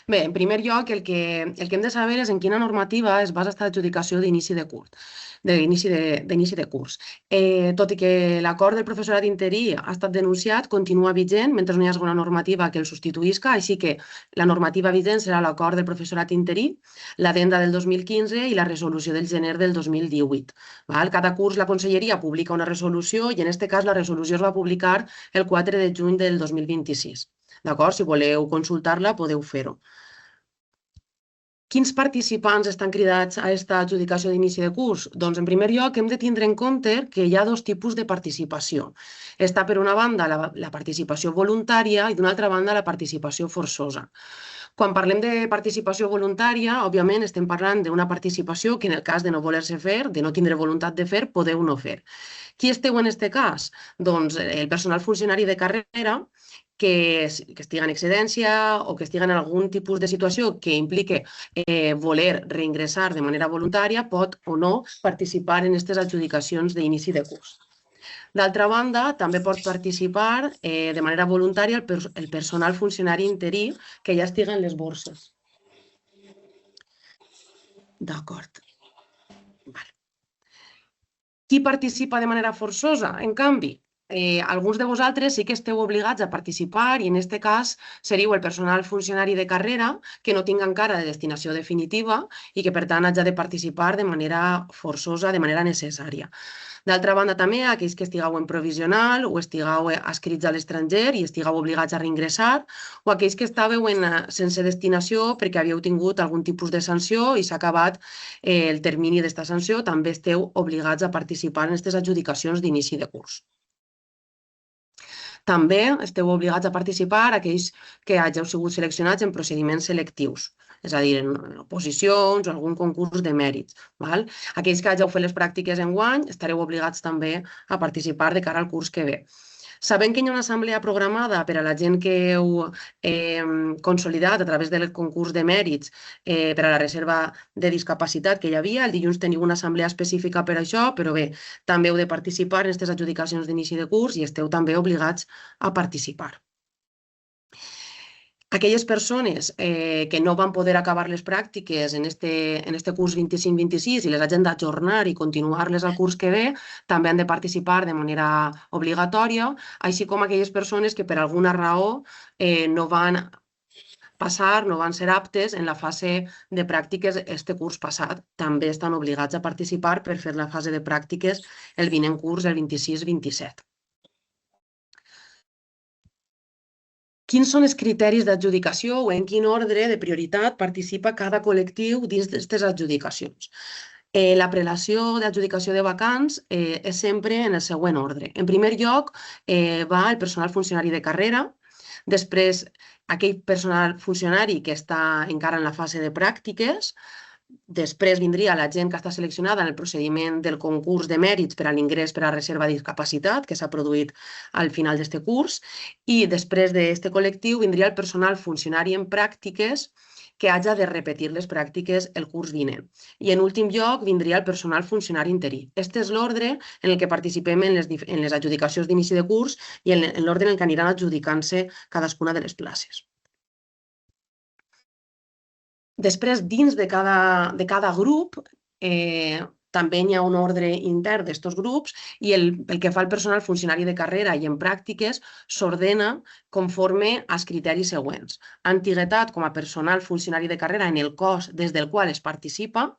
Bé, en primer lloc, el que hem de saber és en quina normativa es basa aquesta adjudicació d'inici de curs. D'inici de curs. Tot i que l'acord del professorat interí ha estat denunciat, continua vigent mentre no hi hagi una normativa que el substituïsca, així que la normativa vigent serà l'acord del professorat interí, l'addenda del 2015 i la resolució del gener del 2018. Val? Cada curs la conselleria publica una resolució i en aquest cas la resolució es va publicar el 4 de juny del 2026. D'acord? Si voleu consultar-la, podeu fer-ho. Quins participants estan cridats a aquesta adjudicació d'inici de curs? Doncs, en primer lloc, hem de tindre en compte que hi ha dos tipus de participació. Està, per una banda, la participació voluntària i, d'una altra banda, la participació forçosa. Quan parlem de participació voluntària, òbviament estem parlant d'una participació que en el cas de no voler-se fer, de no tindre voluntat de fer, podeu no fer. Qui esteu en aquest cas? Doncs el personal funcionari de carrera que estigui en excedència o que estigui en algun tipus de situació que implique voler reingressar de manera voluntària pot o no participar en aquestes adjudicacions d'inici de curs. D'altra banda, també pot participar de manera voluntària el personal funcionari interí que ja estigui en les borses. D'acord. Vale. Qui participa de manera forçosa? En canvi, alguns de vosaltres sí que esteu obligats a participar i en aquest cas seríeu el personal funcionari de carrera que no tinga encara de destinació definitiva i que per tant hagi de participar de manera forçosa, de manera necessària. D'altra banda, també, aquells que estigueu en provisional o estigueu adscrits a l'estranger i estigueu obligats a reingressar, o aquells que estàveu sense destinació perquè havíeu tingut algun tipus de sanció i s'ha acabat el termini d'esta sanció, també esteu obligats a participar en aquestes adjudicacions d'inici de curs. També esteu obligats a participar aquells que hàgiu sigut seleccionats en procediments selectius, és a dir, en oposicions o algun concurs de mèrits. Val? Aquells que hàgiu fet les pràctiques enguany estareu obligats també a participar de cara al curs que ve. Sabent que hi ha una assemblea programada per a la gent que heu consolidat a través del concurs de mèrits per a la reserva de discapacitat que hi havia, el dilluns teniu una assemblea específica per a això, però bé, també heu de participar en aquestes adjudicacions d'inici de curs i esteu també obligats a participar. Aquelles persones que no van poder acabar les pràctiques en este curs 25-26 i les hagin d'ajornar i continuar-les al curs que ve, també han de participar de manera obligatòria, així com aquelles persones que per alguna raó no van passar, no van ser aptes en la fase de pràctiques este curs passat. També estan obligats a participar per fer la fase de pràctiques el vinent curs, el 26-27. Quins són els criteris d'adjudicació o en quin ordre de prioritat participa cada col·lectiu dins d'aquestes adjudicacions? La prelació d'adjudicació de vacants és sempre en el següent ordre. En primer lloc va el personal funcionari de carrera, després aquell personal funcionari que està encara en la fase de pràctiques, després vindria la gent que està seleccionada en el procediment del concurs de mèrits per a l'ingrés per a reserva de discapacitat que s'ha produït al final d'aquest curs i després d'aquest col·lectiu vindria el personal funcionari en pràctiques que hagi de repetir les pràctiques el curs vinent. I en últim lloc vindria el personal funcionari interí. Este és l'ordre en el que participem en les adjudicacions d'inici de curs i en l'ordre en el que aniran adjudicant-se cadascuna de les places. Després, dins de cada grup, també hi ha un ordre intern d'aquests grups i el que fa el personal funcionari de carrera i en pràctiques s'ordena conforme als criteris següents. Antiguitat com a personal funcionari de carrera en el cos des del qual es participa.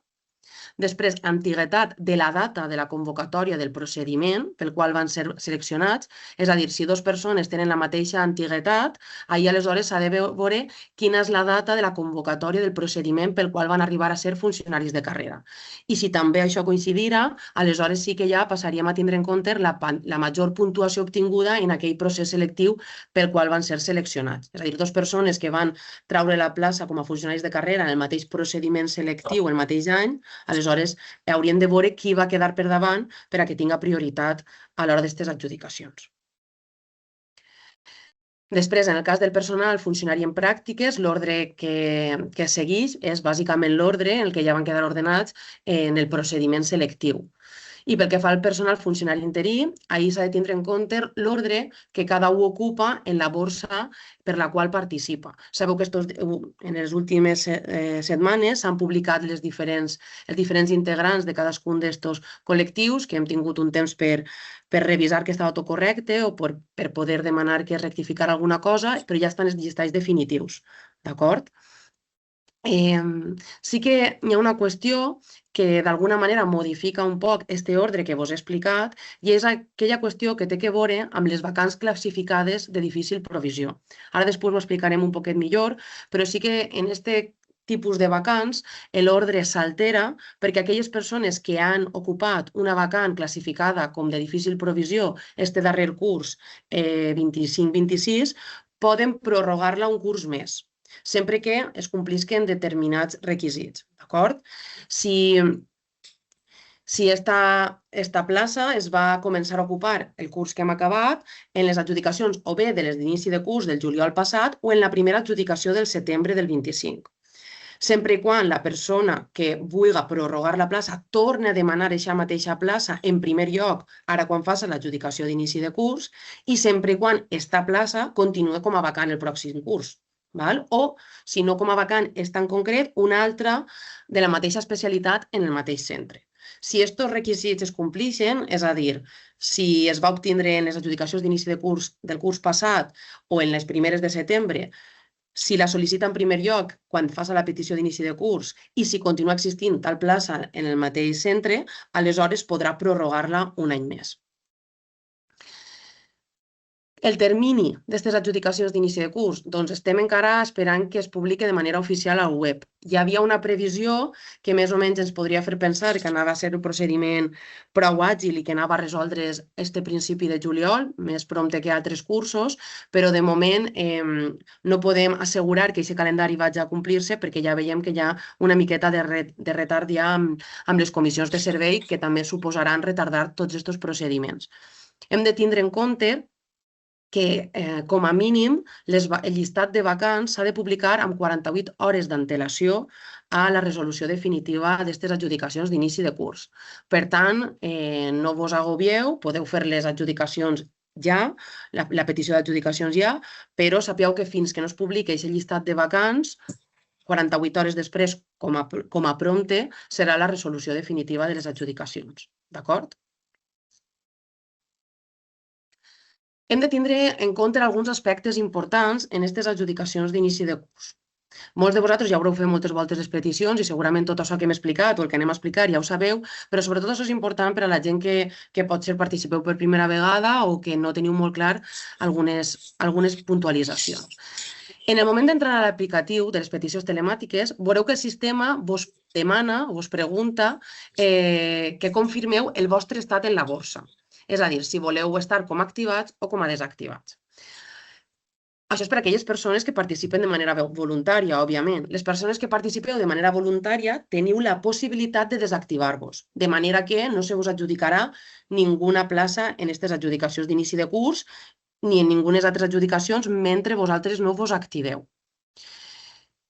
Després, antiguitat de la data de la convocatòria del procediment pel qual van ser seleccionats, és a dir, si dues persones tenen la mateixa antiguitat, ahir aleshores s'ha de veure quina és la data de la convocatòria del procediment pel qual van arribar a ser funcionaris de carrera. I si també això coincidirà, aleshores sí que ja passaríem a tindre en compte la major puntuació obtinguda en aquell procés selectiu pel qual van ser seleccionats. És a dir, dues persones que van treure la plaça com a funcionaris de carrera en el mateix procediment selectiu el mateix any, aleshores hauríem de veure qui va quedar per davant per a que tinga prioritat a l'hora d'aquestes adjudicacions. Després, en el cas del personal funcionari en pràctiques, l'ordre que segueix és bàsicament l'ordre en el que ja van quedar ordenats en el procediment selectiu. I pel que fa al personal funcionari interí, ahir s'ha de tindre en compte l'ordre que cada un ocupa en la borsa per la qual participa. Sabeu que en les últimes setmanes s'han publicat els diferents integrants de cadascun d'estos col·lectius, que hem tingut un temps per revisar que estava tot correcte o per poder demanar que es rectificar alguna cosa, però ja estan els llistats definitius, d'acord? Sí que hi ha una qüestió que d'alguna manera modifica un poc este ordre que vos he explicat i és aquella qüestió que té que veure amb les vacants classificades de difícil provisió. Ara després ho explicarem un poquet millor, però sí que en este tipus de vacants l'ordre s'altera perquè aquelles persones que han ocupat una vacant classificada com de difícil provisió este darrer curs 25-26 poden prorrogar-la un curs més, sempre que es complisquen determinats requisits, d'acord? Si esta plaça es va començar a ocupar el curs que hem acabat en les adjudicacions o bé de les d'inici de curs del juliol passat o en la primera adjudicació del setembre del 25. Sempre i quan la persona que vulgui prorrogar la plaça torni a demanar aquesta mateixa plaça en primer lloc, ara quan faci l'adjudicació d'inici de curs, i sempre i quan esta plaça continuï com a vacant el pròxim curs. Val? O, si no com a vacant és tan concret, una altra de la mateixa especialitat en el mateix centre. Si aquests requisits es complixen, és a dir, si es va obtindre en les adjudicacions d'inici de curs del curs passat o en les primeres de setembre, si la sol·licita en primer lloc quan faci la petició d'inici de curs i si continua existint tal plaça en el mateix centre, aleshores podrà prorrogar-la un any més. El termini d'aquestes adjudicacions d'inici de curs, doncs estem encara esperant que es publiqui de manera oficial al web. Hi havia una previsió que més o menys ens podria fer pensar que anava a ser un procediment prou àgil i que anava a resoldre's este principi de juliol, més prompte que altres cursos, però de moment no podem assegurar que aquest calendari vagi a complir-se perquè ja veiem que hi ha una miqueta de retard ja amb les comissions de servei que també suposaran retardar tots aquests procediments. Hem de tindre en compte que, com a mínim, el llistat de vacants s'ha de publicar amb 48 hores d'antelació a la resolució definitiva d'aquestes adjudicacions d'inici de curs. Per tant, no vos agobieu, podeu fer les adjudicacions ja, la petició d'adjudicacions ja, però sapigueu que fins que no es publiqui aquest llistat de vacants, 48 hores després, com a prompte, serà la resolució definitiva de les adjudicacions. D'acord? Hem de tindre en compte alguns aspectes importants en aquestes adjudicacions d'inici de curs. Molts de vosaltres ja haureu fet moltes voltes les peticions i segurament tot això que hem explicat o el que anem a explicar ja ho sabeu, però sobretot això és important per a la gent que potser participeu per primera vegada o que no teniu molt clar algunes puntualitzacions. En el moment d'entrar a l'aplicatiu de les peticions telemàtiques, veureu que el sistema vos demana, vos pregunta que confirmeu el vostre estat en la borsa. És a dir, si voleu estar com a activats o com a desactivats. Això és per a aquelles persones que participen de manera voluntària, òbviament. Les persones que participeu de manera voluntària teniu la possibilitat de desactivar-vos, de manera que no se us adjudicarà ninguna plaça en aquestes adjudicacions d'inici de curs ni en ningunes altres adjudicacions mentre vosaltres no vos activeu.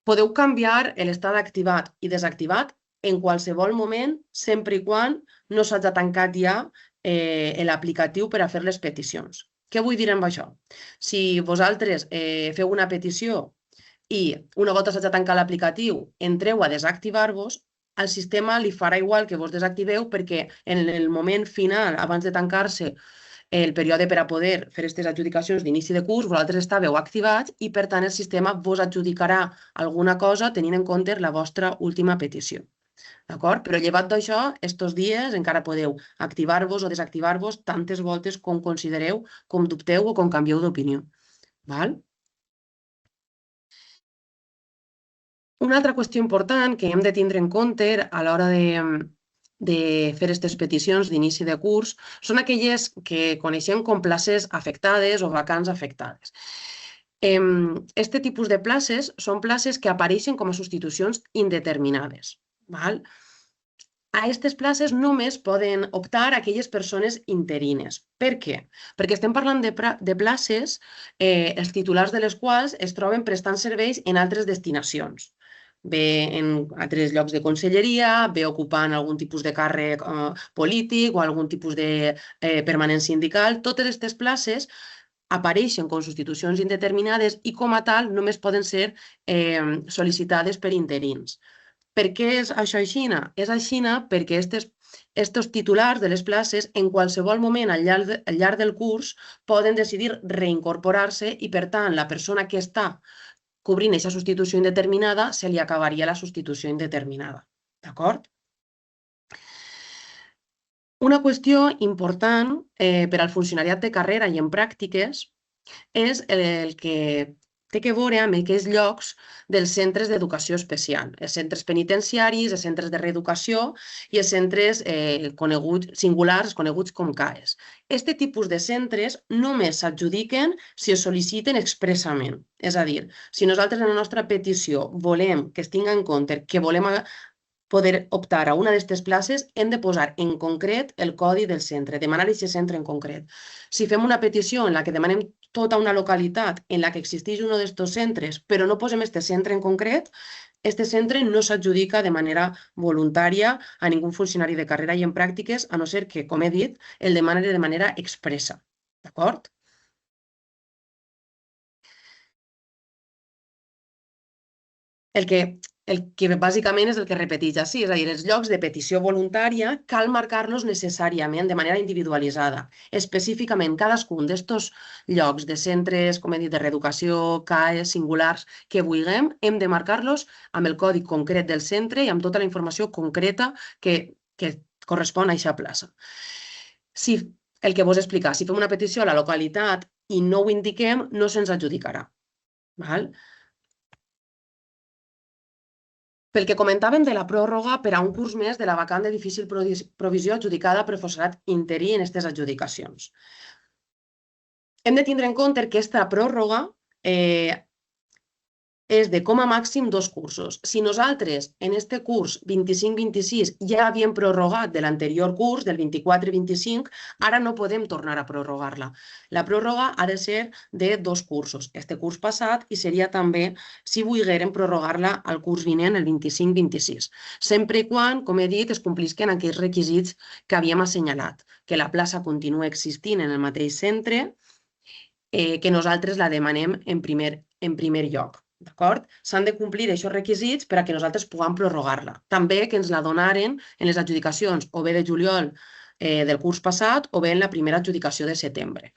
Podeu canviar l'estat activat i desactivat en qualsevol moment, sempre i quan no s'hagi tancat ja l'aplicatiu per a fer les peticions. Què vull dir amb això? Si vosaltres feu una petició i una volta s'hagi tancat l'aplicatiu entreu a desactivar-vos, el sistema li farà igual que vos desactiveu perquè en el moment final, abans de tancar-se el període per a poder fer aquestes adjudicacions d'inici de curs, vosaltres estàveu activats i, per tant, el sistema vos adjudicarà alguna cosa tenint en compte la vostra última petició. D'acord? Però llevat d'això, estos dies encara podeu activar-vos o desactivar-vos tantes voltes com considereu, com dubteu o com canvieu d'opinió. Una altra qüestió important que hem de tindre en compte a l'hora de fer aquestes peticions d'inici de curs són aquelles que coneixem com places afectades o vacants afectades. Este tipus de places són places que apareixen com a substitucions indeterminades. A aquestes places només poden optar aquelles persones interines. Per què? Perquè estem parlant de places, els titulars de les quals es troben prestant serveis en altres destinacions. bé en altres llocs de conselleria, bé ocupant algun tipus de càrrec polític o algun tipus de permanent sindical. Totes aquestes places apareixen com substitucions indeterminades i com a tal només poden ser sol·licitades per interins. Per què és això així? És així perquè estos titulars de les places en qualsevol moment al llarg del curs poden decidir reincorporar-se i, per tant, la persona que està cobrint aquesta substitució indeterminada se li acabaria la substitució indeterminada. D'acord? Una qüestió important per al funcionariat de carrera i en pràctiques és el que té que veure amb aquests llocs dels centres d'educació especial, els centres penitenciaris, els centres de reeducació i els centres singulars coneguts com CAES. Aquest tipus de centres només s'adjudiquen si es sol·liciten expressament. És a dir, si nosaltres en la nostra petició volem que es tingui en compte que volem poder optar a una d'aquestes places, hem de posar en concret el codi del centre, demanar aquest centre en concret. Si fem una petició en la que demanem tota una localitat en la que existeix un d'aquests centres, però no posem aquest centre en concret, aquest centre no s'adjudica de manera voluntària a ningú funcionari de carrera i en pràctiques, a no ser que, com he dit, el demani de manera expressa. D'acord? El que bàsicament és el que repeteix així, és a dir, els llocs de petició voluntària cal marcar-los necessàriament de manera individualitzada. Específicament, cadascun d'aquests llocs de centres, com he dit, de reeducació, CAES, singulars, que vulguem, hem de marcar-los amb el codi concret del centre i amb tota la informació concreta que correspon a aquesta plaça. Si el que vos he explicat, si fem una petició a la localitat i no ho indiquem, no se'ns adjudicarà. Val? Pel que comentàvem de la pròrroga per a un curs més de la vacant de difícil provisió adjudicada a professorat interí en aquestes adjudicacions. Hem de tindre en compte que aquesta pròrroga és de com a màxim 2 cursos. Si nosaltres en este curs 25-26 ja havíem prorrogat de l'anterior curs, del 24-25, ara no podem tornar a prorrogar-la. La pròrroga ha de ser de 2 cursos, este curs passat i seria també, si volguérem, prorrogar-la al curs vinent, el 25-26. Sempre i quan, com he dit, es complisquen aquells requisits que havíem assenyalat, que la plaça continua existint en el mateix centre, que nosaltres la demanem en primer lloc. D'acord? S'han de complir aquests requisits per a que nosaltres puguem prorrogar-la. També que ens la donaren en les adjudicacions o bé de juliol del curs passat o bé en la primera adjudicació de setembre.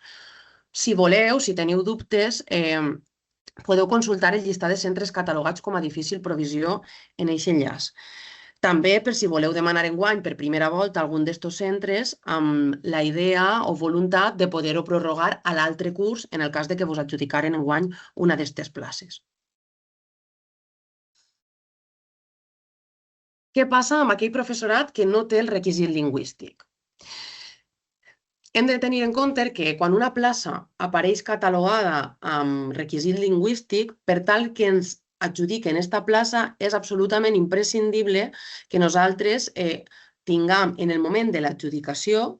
Si voleu, si teniu dubtes, podeu consultar el llistat de centres catalogats com a difícil provisió en aquest enllaç. També, per si voleu demanar enguany per primera volta algun d'aquests centres, amb la idea o voluntat de poder-ho prorrogar a l'altre curs en el cas de que vos adjudicaren enguany una d'aquestes places. Què passa amb aquell professorat que no té el requisit lingüístic? Hem de tenir en compte que quan una plaça apareix catalogada amb requisit lingüístic, per tal que ens adjudiquen aquesta plaça, és absolutament imprescindible que nosaltres tinguem en el moment de l'adjudicació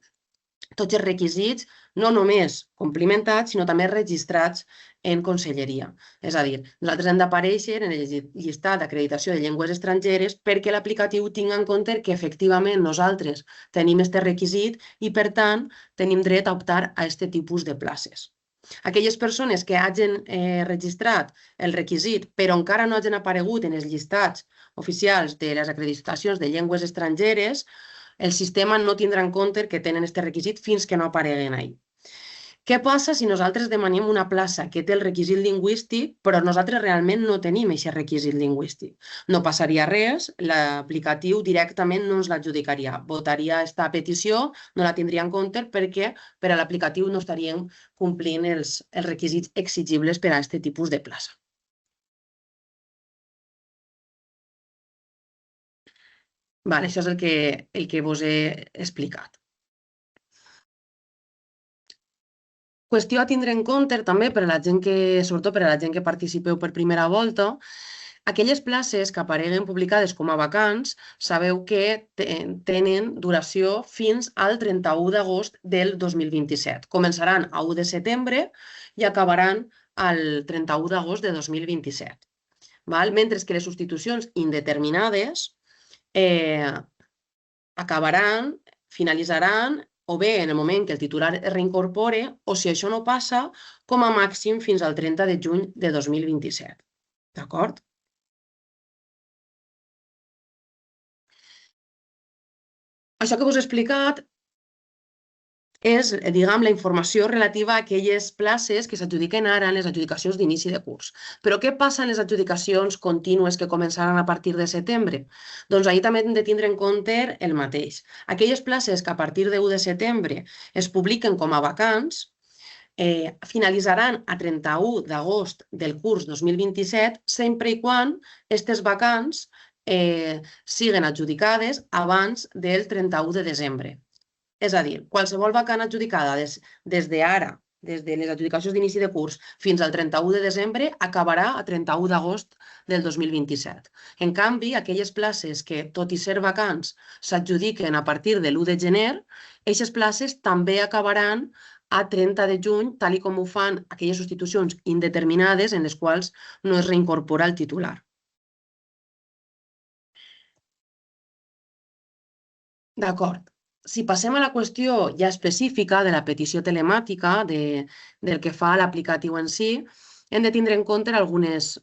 tots els requisits, no només complimentats, sinó també registrats en conselleria. És a dir, nosaltres hem d'aparèixer en el llistat d'acreditació de llengües estrangeres perquè l'aplicatiu tingui en compte que efectivament nosaltres tenim aquest requisit i, per tant, tenim dret a optar a aquest tipus de places. Aquelles persones que hagin registrat el requisit però encara no hagin aparegut en els llistats oficials de les acreditacions de llengües estrangeres, el sistema no tindrà en compte que tenen aquest requisit fins que no apareguen ahí. Què passa si nosaltres demanem una plaça que té el requisit lingüístic, però nosaltres realment no tenim aquest requisit lingüístic? No passaria res, l'aplicatiu directament no ens l'adjudicaria. Votaria aquesta petició, no la tindria en compte perquè per a l'aplicatiu no estaríem complint els requisits exigibles per a aquest tipus de plaça. Això és el que vos he explicat. Qüestió a tindre en compte també per a la gent que, sobretot per a la gent que participeu per primera volta, aquelles places que apareguen publicades com a vacants, sabeu que tenen duració fins al 31 d'agost del 2027. Començaran a 1 de setembre i acabaran al 31 d'agost de 2027. mentre que les substitucions indeterminades finalitzaran o bé en el moment que el titular es reincorpore o, si això no passa, com a màxim fins al 30 de juny de 2027. D'acord? Això que us he explicat és, diguem, la informació relativa a aquelles places que s'adjudiquen ara en les adjudicacions d'inici de curs. Però què passa en les adjudicacions contínues que començaran a partir de setembre? Doncs ahir també hem de tindre en compte el mateix. Aquelles places que a partir de 1 de setembre es publiquen com a vacants finalitzaran a 31 d'agost del curs 2027 sempre i quan aquestes vacants siguen adjudicades abans del 31 de desembre. És a dir, qualsevol vacant adjudicada des d'ara, des de les adjudicacions d'inici de curs fins al 31 de desembre, acabarà a 31 d'agost del 2027. En canvi, aquelles places que, tot i ser vacants, s'adjudiquen a partir de l'1 de gener, aquestes places també acabaran a 30 de juny, tal com ho fan aquelles substitucions indeterminades en les quals no es reincorpora el titular. D'acord. Si passem a la qüestió ja específica de la petició telemàtica, del que fa l'aplicatiu en si, hem de tindre en compte algunes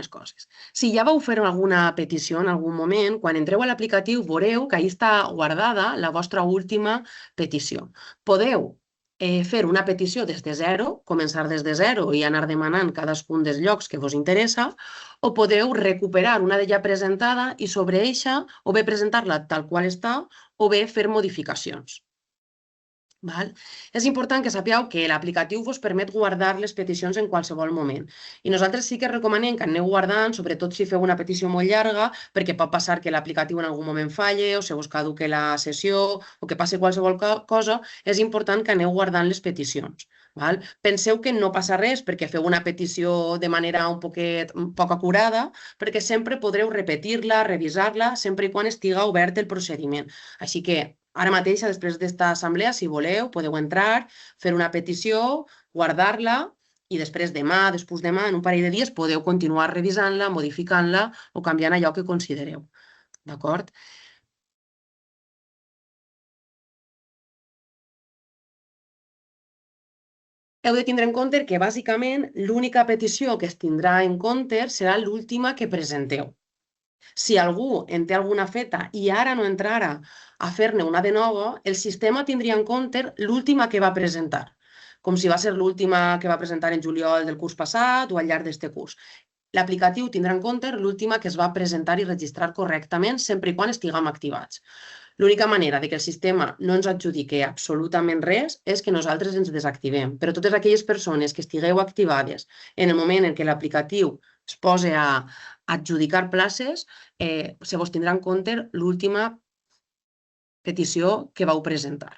coses. Si ja vau fer alguna petició en algun moment, quan entreu a l'aplicatiu veureu que ahí està guardada la vostra última petició. Podeu fer una petició des de zero, començar des de zero i anar demanant cadascun dels llocs que vos interessa, o podeu recuperar una de ja presentada i sobre eixa o bé presentar-la tal qual està o bé fer modificacions. És important que sapigueu que l'aplicatiu vos permet guardar les peticions en qualsevol moment. I nosaltres sí que recomanem que aneu guardant, sobretot si feu una petició molt llarga, perquè pot passar que l'aplicatiu en algun moment falle o se vos caduque la sessió o que passi qualsevol cosa, és important que aneu guardant les peticions. Penseu que no passa res perquè feu una petició de manera un poc acurada, perquè sempre podreu repetir-la, revisar-la, sempre i quan estigui obert el procediment. Així que ara mateix, després d'esta assemblea, si voleu, podeu entrar, fer una petició, guardar-la i després demà, en un parell de dies, podeu continuar revisant-la, modificant-la o canviant allò que considereu. D'acord? Heu de tindre en compte que, bàsicament, l'única petició que es tindrà en compte serà l'última que presenteu. Si algú en té alguna feta i ara no entrara a fer-ne una de nova, el sistema tindria en compte l'última que va presentar, com si va ser l'última que va presentar en juliol del curs passat o al llarg d'aquest curs. L'aplicatiu tindrà en compte l'última que es va presentar i registrar correctament sempre i quan estiguem activats. L'única manera que el sistema no ens adjudiqui absolutament res és que nosaltres ens desactivem. Però totes aquelles persones que estigueu activades en el moment en què l'aplicatiu es posa a adjudicar places, se vos tindrà en compte l'última petició que vau presentar.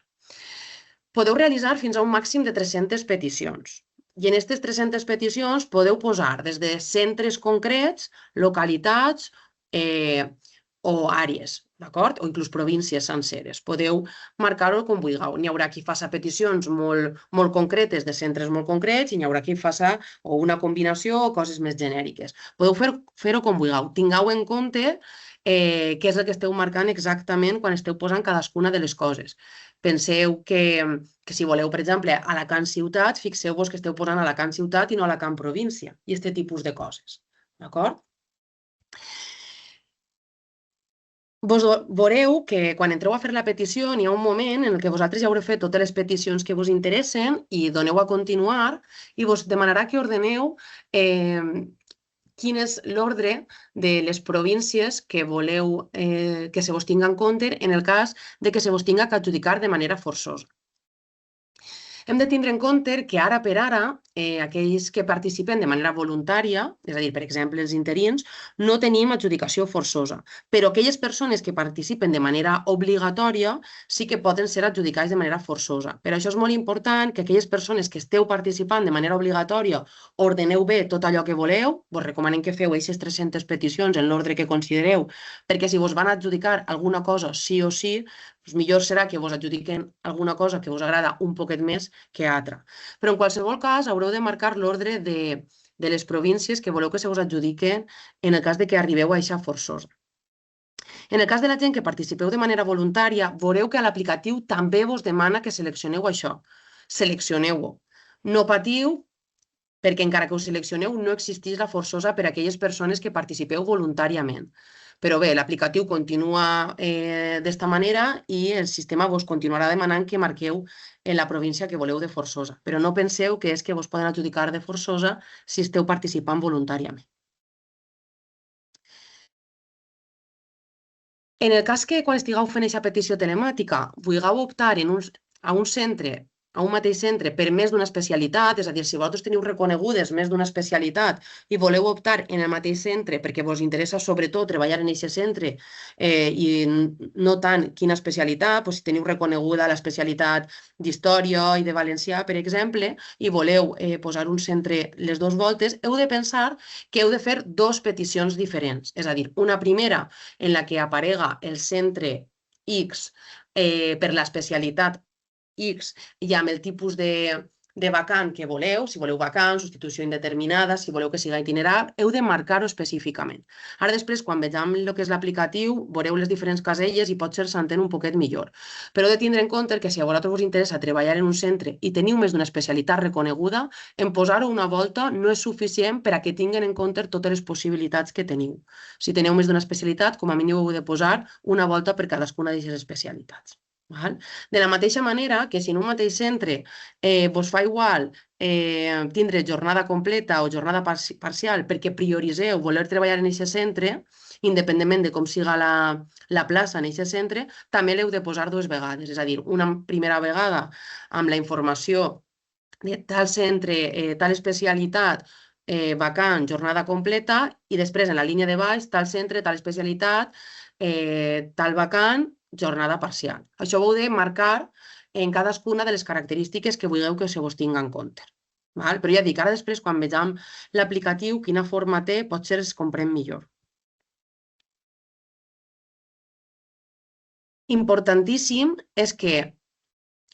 Podeu realitzar fins a un màxim de 300 peticions. I en aquestes 300 peticions podeu posar des de centres concrets, localitats o àrees, d'acord? O inclús províncies senceres. Podeu marcar-ho com vulgueu. N'hi haurà qui faci peticions molt concretes de centres molt concrets i n'hi haurà qui faci una combinació o coses més genèriques. Podeu fer-ho com vulgueu. Tingueu en compte què és el que esteu marcant exactament quan esteu posant cadascuna de les coses. Penseu que si voleu, per exemple, Alacant ciutat, fixeu-vos que esteu posant Alacant ciutat i no Alacant província i aquest tipus de coses. D'acord? Vos veureu que quan entreu a fer la petició n'hi ha un moment en què vosaltres ja haureu fet totes les peticions que vos interessen i doneu a continuar i vos demanarà que ordeneu quin és l'ordre de les províncies que voleu que se vos tinga en compte en el cas de que se vos tinga que adjudicar de manera forçosa. Hem de tindre en compte que ara per ara, aquells que participen de manera voluntària, és a dir, per exemple, els interins, no tenim adjudicació forçosa, però aquelles persones que participen de manera obligatòria sí que poden ser adjudicades de manera forçosa. Per això és molt important que aquelles persones que esteu participant de manera obligatòria ordeneu bé tot allò que voleu, vos recomanem que feu aquestes 300 peticions en l'ordre que considereu, perquè si vos van adjudicar alguna cosa sí o sí, millor serà que vos adjudiquen alguna cosa que us agrada un poquet més que altra. Però en qualsevol cas haureu de marcar l'ordre de de les províncies que voleu que se us adjudiquen en el cas de que arribeu a eixa forçosa. En el cas de la gent que participeu de manera voluntària, veureu que a l'aplicatiu també vos demana que seleccioneu això. Seleccioneu-ho. No patiu, perquè encara que ho seleccioneu no existeix la forçosa per a aquelles persones que participeu voluntàriament. Però bé, l'aplicatiu continua d'esta manera i el sistema vos continuarà demanant que marqueu en la província que voleu de forçosa. Però no penseu que és que vos poden adjudicar de forçosa si esteu participant voluntàriament. En el cas que quan estigueu fent aquesta petició telemàtica vulgueu optar a un centre, a un mateix centre per més d'una especialitat, és a dir, si vosaltres teniu reconegudes més d'una especialitat i voleu optar en el mateix centre perquè vos interessa sobretot treballar en aquest centre i no tant quina especialitat, doncs si teniu reconeguda l'especialitat d'història i de valencià, per exemple, i voleu posar un centre les dues voltes, heu de pensar que heu de fer dues peticions diferents. És a dir, una primera en la que aparega el centre X per l'especialitat X i amb el tipus de vacant que voleu, si voleu vacant, substitució indeterminada, si voleu que siga itinerant, heu de marcar-ho específicament. Ara després, quan vegem el que és l'aplicatiu, veureu les diferents caselles i potser s'entén un poquet millor. Però heu de tindre en compte que si a vosaltres us interessa treballar en un centre i teniu més d'una especialitat reconeguda, en posar-ho una volta no és suficient per a que tinguin en compte totes les possibilitats que teniu. Si teniu més d'una especialitat, com a mínim heu de posar una volta per cadascuna d'aquestes especialitats. De la mateixa manera que si en un mateix centre vos fa igual tindre jornada completa o jornada parcial perquè prioriseu voler treballar en aquest centre, independentment de com siga la plaça en aquest centre, també l'heu de posar dues vegades. És a dir, una primera vegada amb la informació de tal centre, tal especialitat, vacant, jornada completa, i després en la línia de baix, tal centre, tal especialitat, tal vacant, jornada parcial. Això ho heu de marcar en cadascuna de les característiques que vulgueu que se vos tingui en compte. Però ja dic, ara després, quan vegem l'aplicatiu, quina forma té, potser es comprèn millor. Importantíssim és que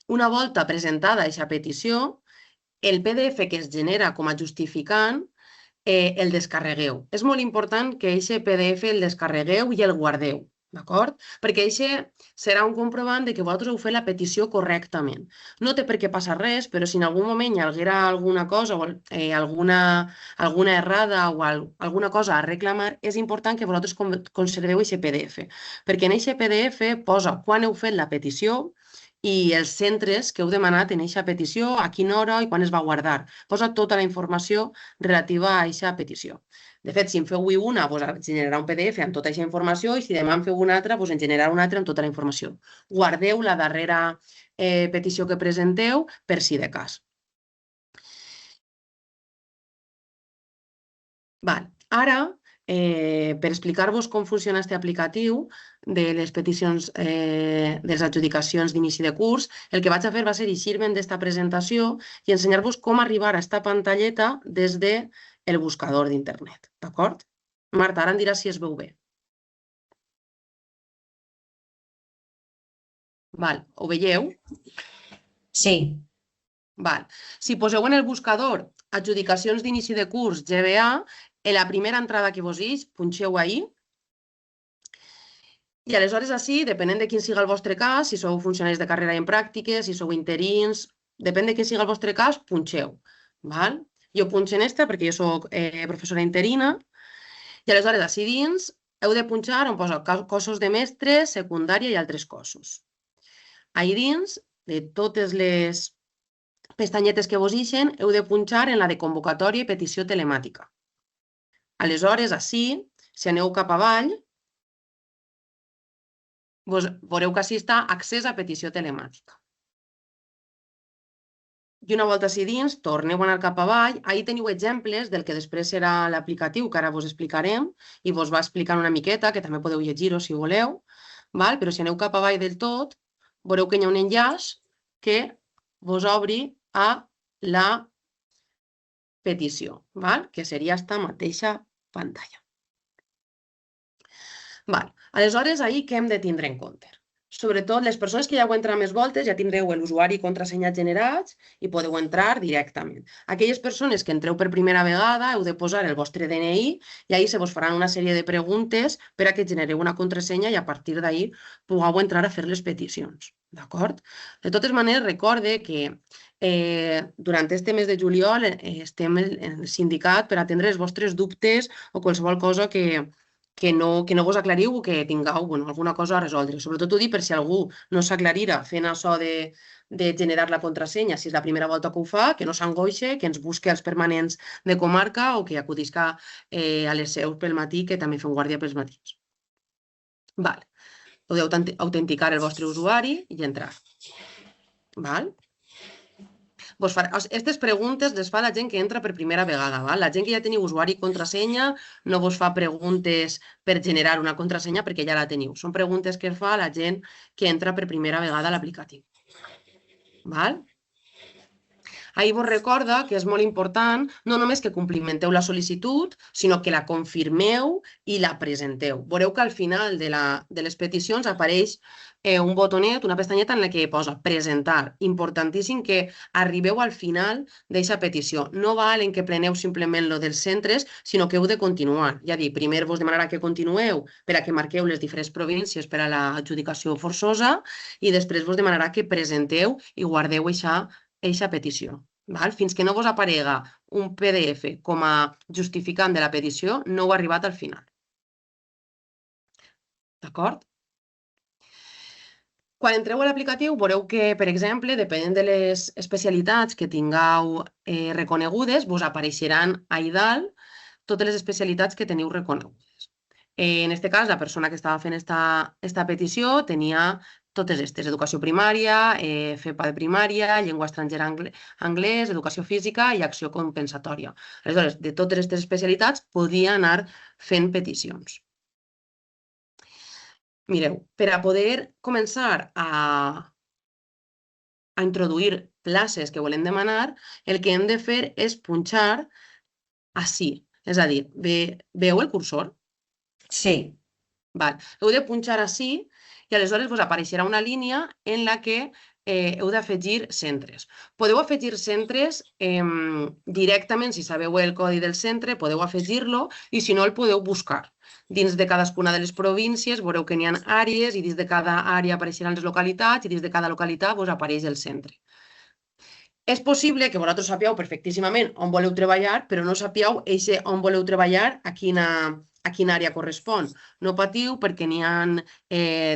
una volta presentada aquesta petició, el PDF que es genera com a justificant el descarregueu. És molt important que aquest PDF el descarregueu i el guardeu, d'acord? Perquè aquest serà un comprovant de que vosaltres heu fet la petició correctament. No té per què passar res, però si en algun moment hi haguera alguna cosa, alguna errada o alguna cosa a reclamar, és important que vosaltres conserveu aquest PDF, perquè en aquest PDF posa quan heu fet la petició i els centres que heu demanat en aquesta petició, a quina hora i quan es va guardar. Posa tota la informació relativa a aquesta petició. De fet, si en feu avui una, ens generarà un PDF amb tota aquesta informació i si demà en feu una altra, ens generarà una altra amb tota la informació. Guardeu la darrera petició que presenteu per si de cas. Ara, per explicar-vos com funciona aquest aplicatiu de les peticions de les adjudicacions d'inici de curs, el que vaig a fer va ser eixir-me'n d'esta presentació i ensenyar-vos com arribar a aquesta pantalleta des del buscador d'internet. D'acord? Marta, ara em diràs si es veu bé. Ho veieu? Sí. Si poseu en el buscador adjudicacions d'inici de curs GBA, en la primera entrada que vos ix, punxeu ahí. I aleshores, així, depenent de quin siga el vostre cas, si sou funcionaris de carrera i en pràctiques, si sou interins, depèn de quin siga el vostre cas, punxeu. Jo punxo en esta perquè jo soc professora interina. I aleshores, així dins, heu de punxar on posa cossos de mestre, secundària i altres cossos. Ahí dins, de totes les pestanyetes que vos ixen, heu de punxar en la de convocatòria i petició telemàtica. Aleshores, així, si aneu cap avall, veureu que així està accés a petició telemàtica. I una volta així dins, torneu a anar cap avall, ahí teniu exemples del que després serà l'aplicatiu, que ara vos explicarem, i vos va explicant una miqueta, que també podeu llegir-ho si voleu, però si aneu cap avall del tot, veureu que hi ha un enllaç que vos obri a la petició, que seria aquesta mateixa pantalla. Aleshores, ahir què hem de tindre en compte? Sobretot les persones que ja heu entrat més voltes ja tindreu l'usuari i contrasenya generats i podeu entrar directament. Aquelles persones que entreu per primera vegada heu de posar el vostre DNI i ahir se vos faran una sèrie de preguntes per a que genereu una contrasenya i a partir d'ahir pugueu entrar a fer les peticions. D'acord? De totes maneres, recorde que durant este mes de juliol estem en el sindicat per atendre els vostres dubtes o qualsevol cosa que no vos aclariu o que tingueu alguna cosa a resoldre. Sobretot ho dic per si algú no s'aclarira fent això de generar la contrasenya, si és la primera volta que ho fa, que no s'angoixe, que ens busque els permanents de comarca o que acudisca a les seus pel matí, que també fem guàrdia pels matins. Val. Podeu autenticar el vostre usuari i entrar. Val? Aquestes preguntes les fa la gent que entra per primera vegada. Val? La gent que ja teniu usuari i contrasenya no vos fa preguntes per generar una contrasenya perquè ja la teniu. Són preguntes que fa la gent que entra per primera vegada a l'aplicatiu. Val? Ahir vos recorda que és molt important no només que complimenteu la sol·licitud, sinó que la confirmeu i la presenteu. Veureu que al final de les peticions apareix un botonet, una pestanyeta en la que posa presentar. Importantíssim que arribeu al final d'aquesta petició. No val en que preneu simplement lo dels centres, sinó que heu de continuar. Ja dic, primer vos demanarà que continueu per a que marqueu les diferents províncies per a l'adjudicació forçosa i després vos demanarà que presenteu i guardeu eixa petició. Val? Fins que no vos aparega un PDF com a justificant de la petició, no heu arribat al final. D'acord? Quan entreu a l'aplicatiu, veureu que, per exemple, depenent de les especialitats que tingueu reconegudes, vos apareixeran a dalt totes les especialitats que teniu reconegudes. En aquest cas, la persona que estava fent esta petició tenia totes aquestes: educació primària, FEPA de primària, llengua estrangera anglès, educació física i acció compensatòria. Aleshores, de totes aquestes especialitats podia anar fent peticions. Mireu, per a poder començar a introduir places que volem demanar, el que hem de fer és punxar ací. És a dir, veieu el cursor? Sí. Val. Heu de punxar ací i aleshores vos apareixerà una línia en la que heu d'afegir centres. Podeu afegir centres directament, si sabeu el codi del centre, podeu afegir-lo i si no el podeu buscar. Dins de cadascuna de les províncies veureu que n'hi ha àrees i dins de cada àrea apareixeran les localitats i dins de cada localitat vos apareix el centre. És possible que vosaltres sapigueu perfectíssimament on voleu treballar, però no sapigueu on voleu treballar, a quina àrea correspon. No patiu perquè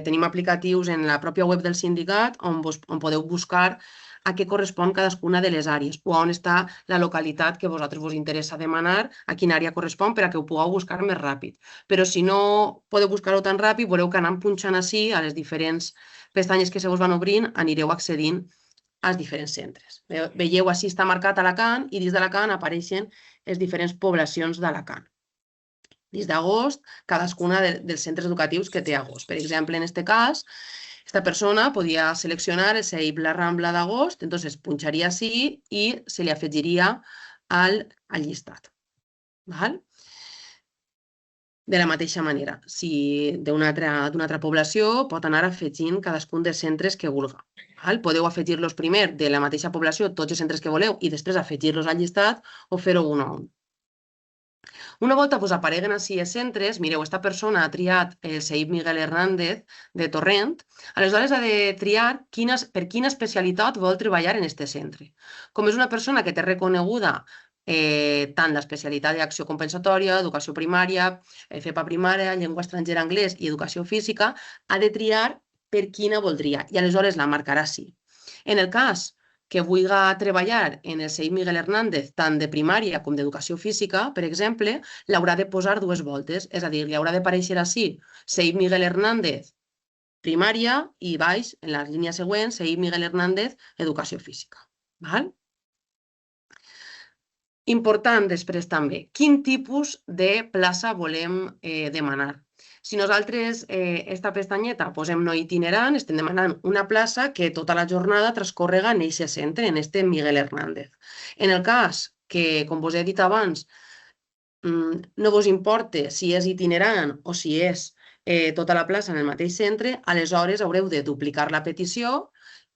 tenim aplicatius en la pròpia web del sindicat on podeu buscar a què correspon cadascuna de les àrees o on està la localitat que a vosaltres vos interessa demanar, a quina àrea correspon per a que ho pugueu buscar més ràpid. Però si no podeu buscar-ho tan ràpid, veureu que anant punxant així a les diferents pestanyes que se vos van obrint anireu accedint als diferents centres. Veieu, així està marcat Alacant i dins d'Alacant apareixen les diferents poblacions d'Alacant. Dins d'agost, cadascuna dels centres educatius que té agost. Per exemple, en aquest cas, aquesta persona podia seleccionar el CEIP La Rambla d'agost, entonces punxaria així i se li afegiria al llistat. Val? De la mateixa manera, si d'una altra població pot anar afegint cadascun dels centres que vulgui. Podeu afegir-los primer de la mateixa població, tots els centres que voleu, i després afegir-los al llistat o fer-ho un a un. Una volta us apareguen així els centres, mireu, aquesta persona ha triat el CEIP Miguel Hernández de Torrent, aleshores ha de triar per quina especialitat vol treballar en aquest centre. Com és una persona que té reconeguda tant l'especialitat d'acció compensatòria, educació primària, FEPA primària, llengua estrangera anglès i educació física, ha de triar per quina voldria i aleshores la marcarà sí. En el cas que vulgui treballar en el CEIP Miguel Hernández tant de primària com d'educació física, per exemple, l'haurà de posar dues voltes, és a dir, li haurà d'aparèixer així CEIP Miguel Hernández primària i baix, en la línia següent, CEIP Miguel Hernández educació física. Val? Important després també, quin tipus de plaça volem demanar. Si nosaltres, aquesta pestanyeta, posem no itinerant, estem demanant una plaça que tota la jornada transcorrega en aquest centre, en este Miguel Hernández. En el cas que, com vos he dit abans, no vos importa si és itinerant o si és tota la plaça en el mateix centre, aleshores haureu de duplicar la petició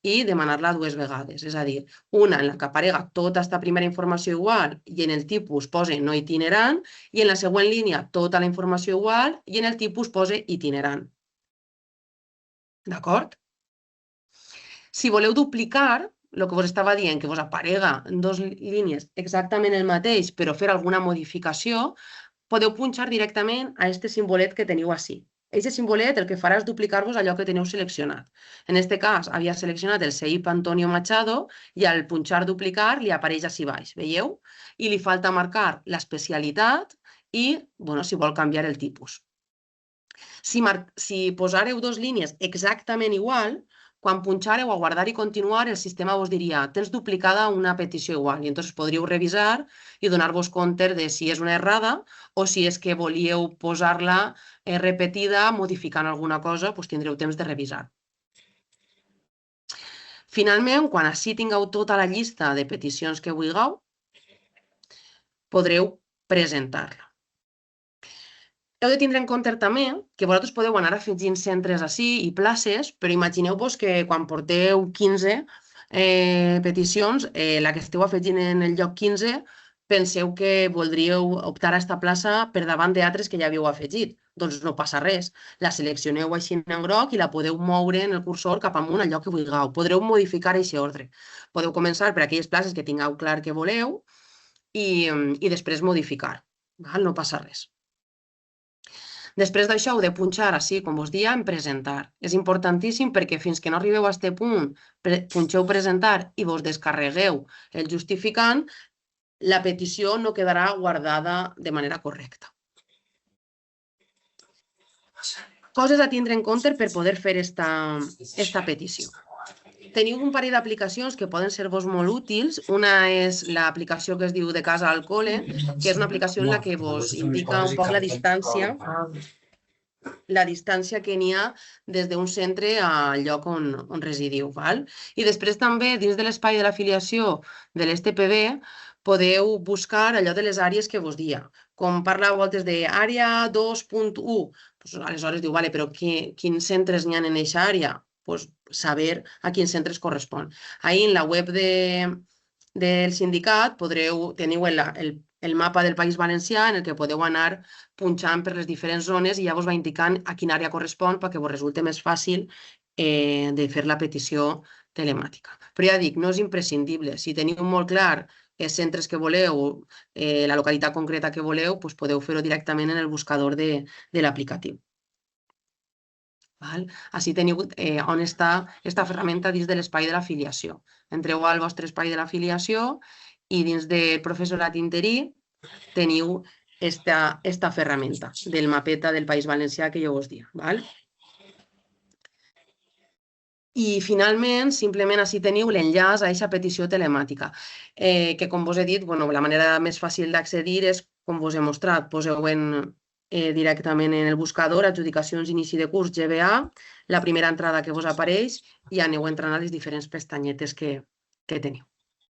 i demanar-la 2 vegades. És a dir, una en la que aparega tota aquesta primera informació igual i en el tipus posa no itinerant, i en la següent línia tota la informació igual i en el tipus posa itinerant. D'acord? Si voleu duplicar, el que vos estava dient, que vos aparega en 2 línies exactament el mateix, però fer alguna modificació, podeu punxar directament a aquest simbolet que teniu ací. Aquest simbolet el que farà és duplicar-vos allò que teniu seleccionat. En aquest cas, havia seleccionat el CEIP Antonio Machado i al punxar duplicar li apareix ací baix, veieu? I li falta marcar l'especialitat i, si vol canviar el tipus. Si posareu 2 línies exactament igual, quan punxareu a guardar i continuar, el sistema vos diria tens duplicada una petició igual i llavors podríeu revisar i donar-vos compte de si és una errada o si és que volíeu posar-la repetida modificant alguna cosa, doncs tindreu temps de revisar. Finalment, quan així tingueu tota la llista de peticions que vulgueu, podreu presentar-la. Heu de tindre en compte també que vosaltres podeu anar afegint centres ací i places, però imagineu-vos que quan porteu 15 peticions, la que esteu afegint en el lloc 15, penseu que voldríeu optar a aquesta plaça per davant d'altres que ja havíeu afegit. Doncs no passa res. La seleccioneu així en groc i la podeu moure en el cursor cap amunt al lloc que vulgueu. Podreu modificar aquest ordre. Podeu començar per aquelles places que tingueu clar que voleu i després modificar. No passa res. Després d'això heu de punxar així, com us dia, en presentar. És importantíssim perquè fins que no arribeu a aquest punt, punxeu presentar i vos descarregueu el justificant, la petició no quedarà guardada de manera correcta. Coses a tindre en compte per poder fer esta petició. Teniu un parell d'aplicacions que poden ser-vos molt útils. Una és l'aplicació que es diu De casa al cole, que és una aplicació en la que vos indica un poc la distància que n'hi ha des d'un centre al lloc on residiu. I després també, dins de l'espai de l'afiliació de l'STPB, podeu buscar allò de les àrees que vos dia. Com parla a voltes d'àrea 2.1, aleshores diu, però quins centres n'hi ha en aquesta àrea? Saber a quins centres correspon. Ahir en la web del sindicat teniu el mapa del País Valencià en el que podeu anar punxant per les diferents zones i ja vos va indicant a quina àrea correspon perquè vos resulti més fàcil de fer la petició telemàtica. Però ja dic, no és imprescindible. Si teniu molt clar els centres que voleu, la localitat concreta que voleu, podeu fer-ho directament en el buscador de l'aplicatiu. Així teniu on està aquesta ferramenta dins de l'espai de l'afiliació. Entreu al vostre espai de l'afiliació i dins del professorat interí teniu aquesta ferramenta del mapeta del País Valencià que jo us dic. I finalment, simplement així teniu l'enllaç a aquesta petició telemàtica, que com vos he dit, la manera més fàcil d'accedir és, com vos he mostrat, poseu directament en el buscador adjudicacions inici de curs GBA, la primera entrada que vos apareix i aneu entrant a les diferents pestanyetes que teniu.